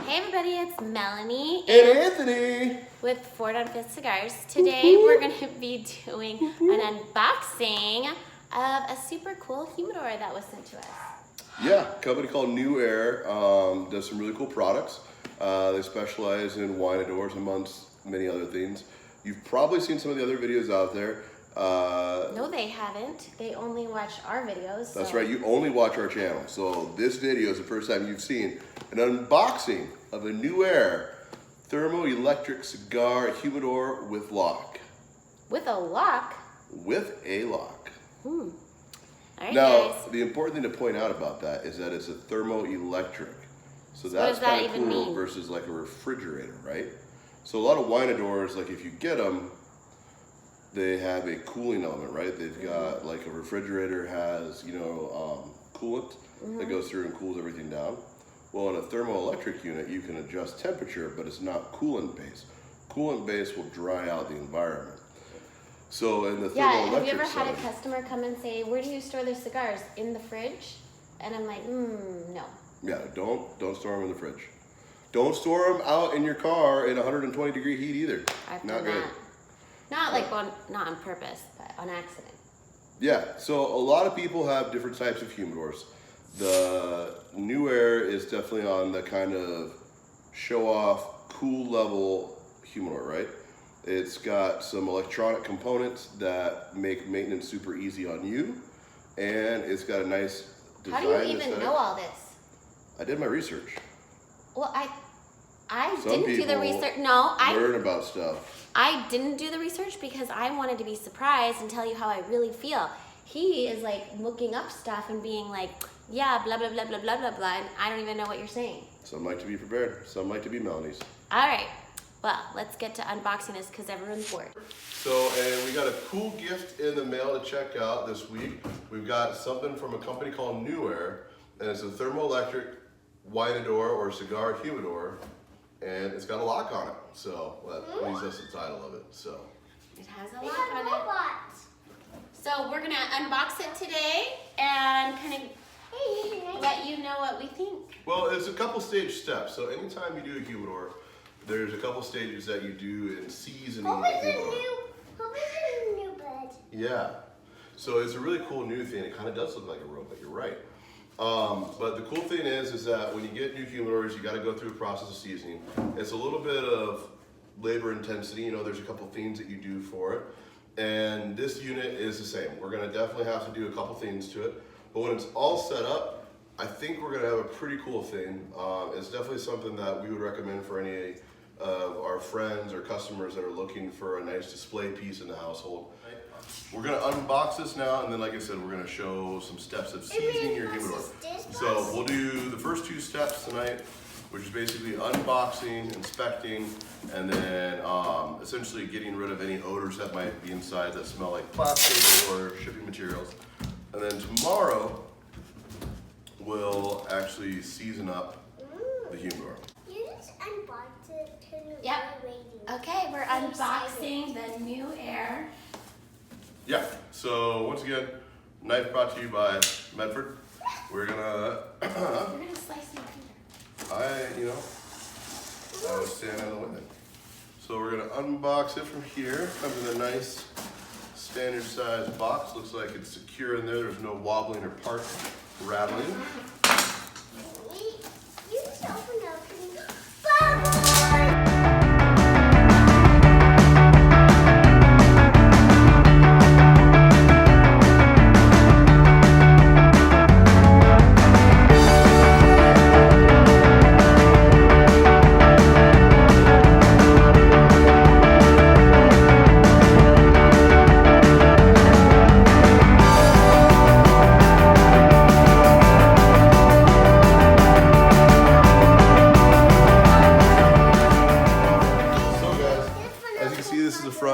Hey everybody, it's Melanie and Anthony with 4 Down 5th Cigars. Today we're going to be doing an unboxing of a super cool humidor that was sent to us. Yeah, a company called New Air does some really cool products. They specialize in wine adors amongst many other things. You've probably seen some of the other videos out there. No, they haven't. They only watch our videos. That's right, you only watch our channel. So this video is the first time you've seen an unboxing of a New Air thermoelectric cigar humidor with lock. With a lock? With a lock. All right, now, guys. the important thing to point out about that is that it's a thermoelectric. So what that's does that kind of even cool mean? versus like a refrigerator, right? So a lot of wine adors, like if you get them, they have a cooling element, right? They've got like a refrigerator has, coolant that goes through and cools everything down. Well, in a thermoelectric unit, you can adjust temperature, but it's not coolant based. Coolant based will dry out the environment. So in the thermoelectric have you ever had a side, customer come and say, where do you store their cigars? In the fridge? And I'm like, no. yeah, don't store them in the fridge. Don't store them out in your car in 120 degree heat either. I've Not done good. that. Not on purpose, but on accident. Yeah, so a lot of people have different types of humidors. The New Air is definitely on the kind of show-off, cool level humidor, right? It's got some electronic components that make maintenance super easy on you, and it's got a nice design. How do you even know all this? I did my research. Well, I Some didn't do the people research. No, learn about stuff. I didn't do the research because I wanted to be surprised and tell you how I really feel. He is like looking up stuff and being like, yeah, blah, blah, blah, blah, blah, blah, blah, and I don't even know what you're saying. Some like to be prepared. Some like to be Melanie's. All right. Well, let's get to unboxing this because everyone's bored. So, and we got a cool gift in the mail to check out this week. We've got something from a company called New Air, and it's a thermoelectric wine ador or cigar humidor, and it's got a lock on it. So that leaves us the title of it. So It has a lock on it. So we're gonna unbox it today and kind of let you know what we think. well, it's a couple stage steps. So anytime you do a humidor, there's a couple stages that you do in seasoning the humidor. Yeah. So it's a really cool new thing. It kind of does look like a robot, you're right. But the cool thing is that when you get new humidors, you got to go through a process of seasoning. It's a little bit of labor intensity. There's a couple things that you do for it. And this unit is the same. We're going to definitely have to do a couple things to it. But when it's all set up, I think we're going to have a pretty cool thing. It's definitely something that we would recommend for any of our friends or customers that are looking for a nice display piece in the household. We're going to unbox this now, and then like I said, we're going to show some steps of seasoning your humidor. So we'll do the first 2 steps tonight, which is basically unboxing, inspecting, and then essentially getting rid of any odors that might be inside that smell like plastic or shipping materials. And then tomorrow, we'll actually season up the humidor. You just unboxed it to Yep. Okay, we're unboxing the New Air. Yeah, so once again, knife brought to you by Medford. We're gonna, We're gonna slice my finger. I was standing in the window. So we're gonna unbox it from here. Comes in a nice standard size box. Looks like it's secure in there. There's no wobbling or part rattling. You just opened up and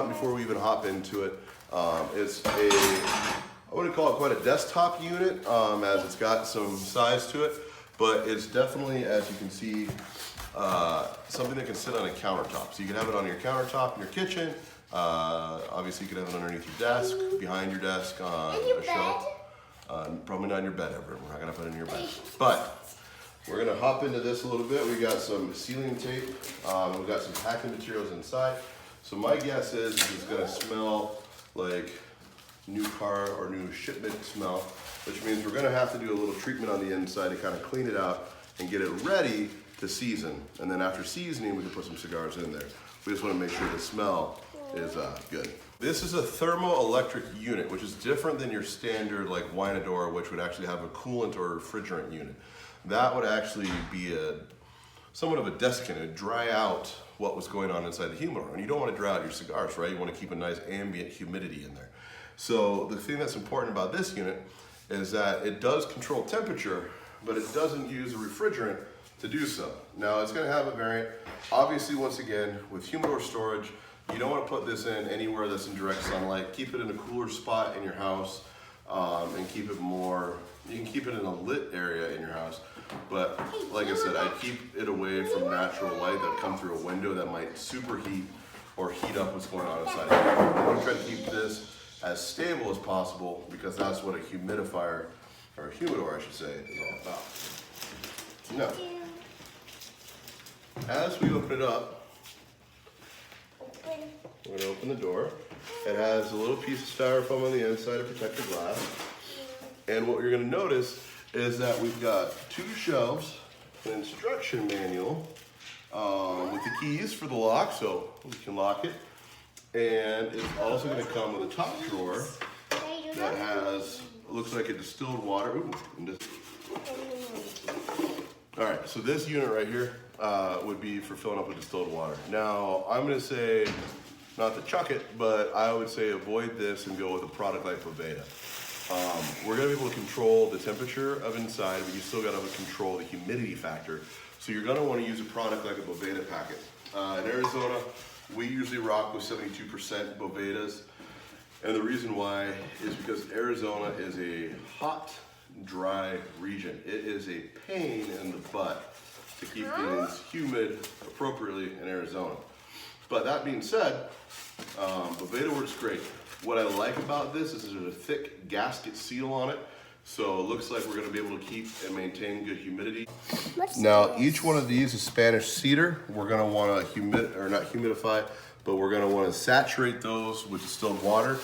before we even hop into it. It's I wouldn't call it quite a desktop unit as it's got some size to it, but it's definitely, as you can see, something that can sit on a countertop. So you can have it on your countertop in your kitchen. Obviously you can have it underneath your desk, behind your desk, on your a shelf. Probably not in your bed ever. We're not gonna put it in your bed. But We're gonna hop into this a little bit. We got some sealing tape. We've got some packing materials inside. So my guess is it's gonna smell like new car or new shipment smell, which means we're gonna have to do a little treatment on the inside to kind of clean it out and get it ready to season. And then after seasoning, we can put some cigars in there. We just wanna make sure the smell is good. This is a thermoelectric unit, which is different than your standard like Winador, which would actually have a coolant or refrigerant unit. That would actually be somewhat of a desiccant. It would dry out what was going on inside the humidor. And you don't want to dry out your cigars, right? You want to keep a nice ambient humidity in there. So the thing that's important about this unit is that it does control temperature, but it doesn't use a refrigerant to do so. Now it's going to have a variant. Obviously, once again, with humidor storage, you don't want to put this in anywhere that's in direct sunlight. Keep it in a cooler spot in your house, and keep it more, you can keep it in a lit area in your house. But like I said, I keep it away from natural light that would come through a window that might superheat or heat up what's going on inside. I want to try to keep this as stable as possible because that's what a humidifier, or a humidor I should say, is all about. Now, as we open it up, we're going to open the door. It has a little piece of styrofoam on the inside to protect the glass. And what you're going to notice is that we've got 2 shelves, an instruction manual with the keys for the lock, so we can lock it. And it's also going to come with a top drawer that has, looks like a distilled water. Ooh, all right, so this unit right here would be for filling up with distilled water. Now, I'm going to say, not to chuck it, but I would say avoid this and go with a product like Boveda. We're going to be able to control the temperature of inside, but you still got to control the humidity factor. So you're going to want to use a product like a Boveda packet. In Arizona, we usually rock with 72% Bovedas. And the reason why is because Arizona is a hot, dry region. It is a pain in the butt to keep things humid appropriately in Arizona. But that being said, Boveda works great. What I like about this is there's a thick gasket seal on it, so it looks like we're going to be able to keep and maintain good humidity. Now, each one of these is Spanish cedar. We're going to want to not humidify, but we're going to want to saturate those with distilled water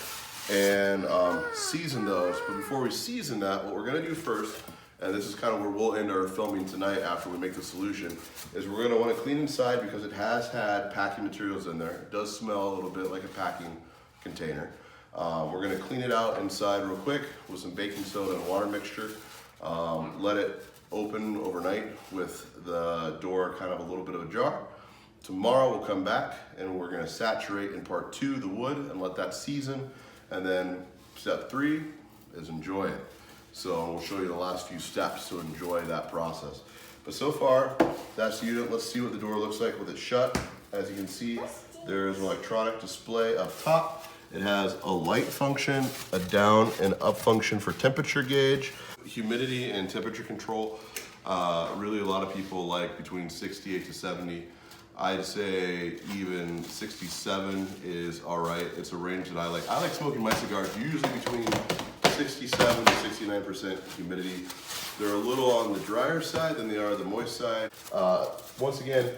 and season those. But before we season that, what we're going to do first, and this is kind of where we'll end our filming tonight after we make the solution, is we're going to want to clean inside because it has had packing materials in there. It does smell a little bit like a packing container. We're going to clean it out inside real quick with some baking soda and water mixture. Let it open overnight with the door kind of a little bit of ajar. Tomorrow we'll come back and we're going to saturate in part 2 the wood and let that season. And then step 3 is enjoy it. So we'll show you the last few steps to enjoy that process. But so far, that's the unit. Let's see what the door looks like with it shut. As you can see, there's an electronic display up top. It has a light function, a down and up function for temperature gauge. Humidity and temperature control, really a lot of people like between 68 to 70. I'd say even 67 is all right. It's a range that I like. I like smoking my cigars usually between 67 to 69% humidity. They're a little on the drier side than they are the moist side. Once again,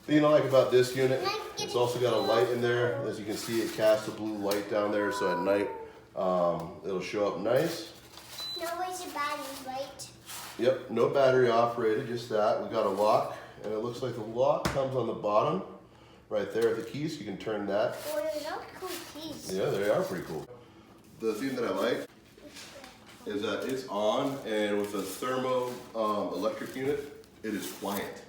the thing I like about this unit, it's also got a light in there. As you can see, it casts a blue light down there, so at night it'll show up nice. No waste of batteries, right? Yep, no battery operated, just that. We got a lock, and it looks like the lock comes on the bottom, right there at the key, so you can turn that. Oh, those are cool keys. Yeah, they are pretty cool. The thing that I like is that it's on, and with a thermo electric unit, it is quiet.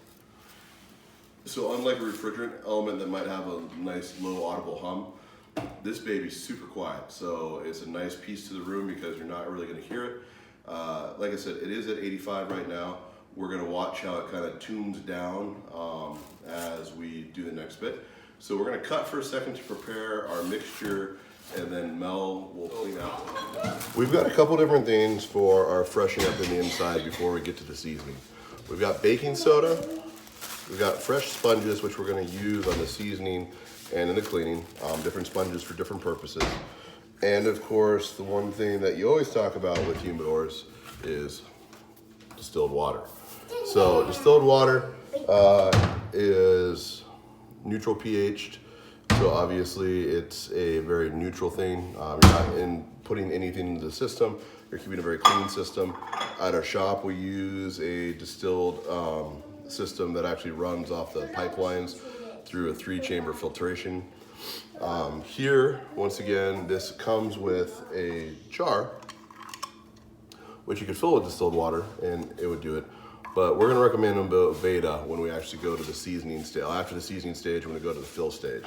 So unlike a refrigerant element that might have a nice low audible hum, this baby's super quiet. So it's a nice piece to the room because you're not really gonna hear it. Like I said, it is at 85 right now. We're gonna watch how it kind of tunes down as we do the next bit. So we're gonna cut for a second to prepare our mixture, and then Mel will clean out. We've got a couple different things for our freshening up in the inside before we get to the seasoning. We've got baking soda. We've got fresh sponges, which we're going to use on the seasoning and in the cleaning. Different sponges for different purposes. And of course, the one thing that you always talk about with humidors is distilled water. So distilled water is neutral pH'd. So obviously it's a very neutral thing. You're not putting anything into the system. You're keeping a very clean system. At our shop, we use a distilled system that actually runs off the pipelines through a 3-chamber filtration. Here, once again, this comes with a jar, which you could fill with distilled water and it would do it. But we're gonna recommend them beta when we actually go to the seasoning stage. After the seasoning stage, we're gonna go to the fill stage.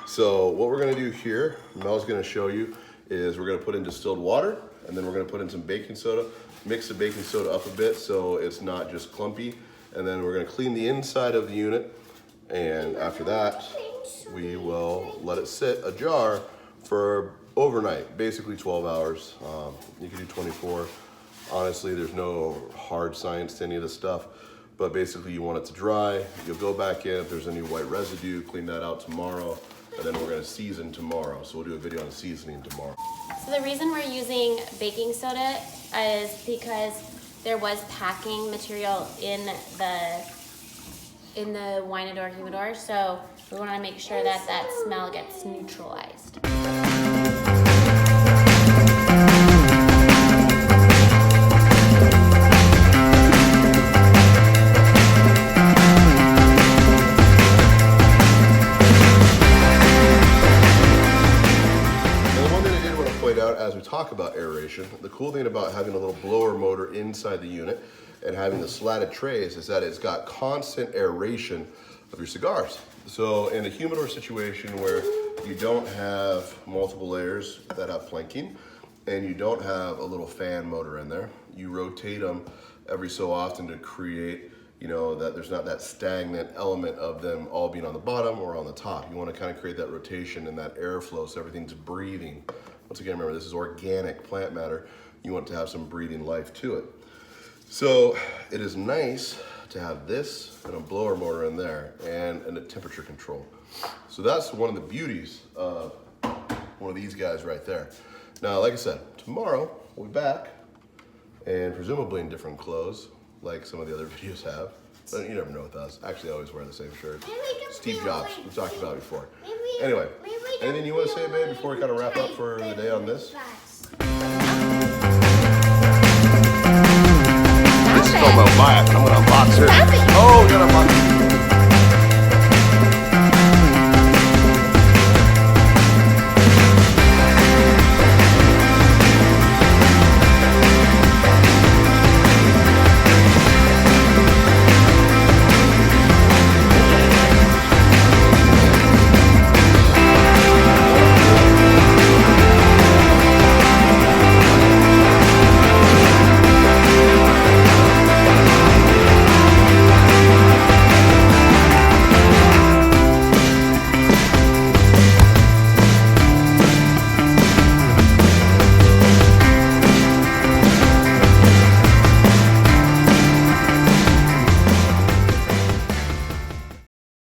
So what we're gonna do here, Mel's gonna show you, is we're gonna put in distilled water and then we're gonna put in some baking soda, mix the baking soda up a bit so it's not just clumpy. And then we're gonna clean the inside of the unit. And after that, we will let it sit ajar for overnight, basically 12 hours. You can do 24. Honestly, there's no hard science to any of this stuff, but basically you want it to dry. You'll go back in, if there's any white residue, clean that out tomorrow, and then we're gonna season tomorrow. So we'll do a video on seasoning tomorrow. So the reason we're using baking soda is because there was packing material in the Air Humidor, so we want to make sure that that smell gets neutralized. As we talk about aeration, the cool thing about having a little blower motor inside the unit and having the slatted trays is that it's got constant aeration of your cigars. So in a humidor situation where you don't have multiple layers that have planking and you don't have a little fan motor in there, you rotate them every so often to create, you know, that there's not that stagnant element of them all being on the bottom or on the top. You want to kind of create that rotation and that airflow so everything's breathing. Once again, remember, this is organic plant matter. You want to have some breathing life to it. So it is nice to have this and a blower motor in there and a temperature control. So that's one of the beauties of one of these guys right there. Now, like I said, tomorrow we'll be back and presumably in different clothes like some of the other videos have. But you never know with us. Actually, I always wear the same shirt. Steve Jobs, we've talked about it before. Anyway, anything you want to say, babe, before we kind of wrap up for the day on this? This is called my back. I'm going to unbox her. Oh, we got to unbox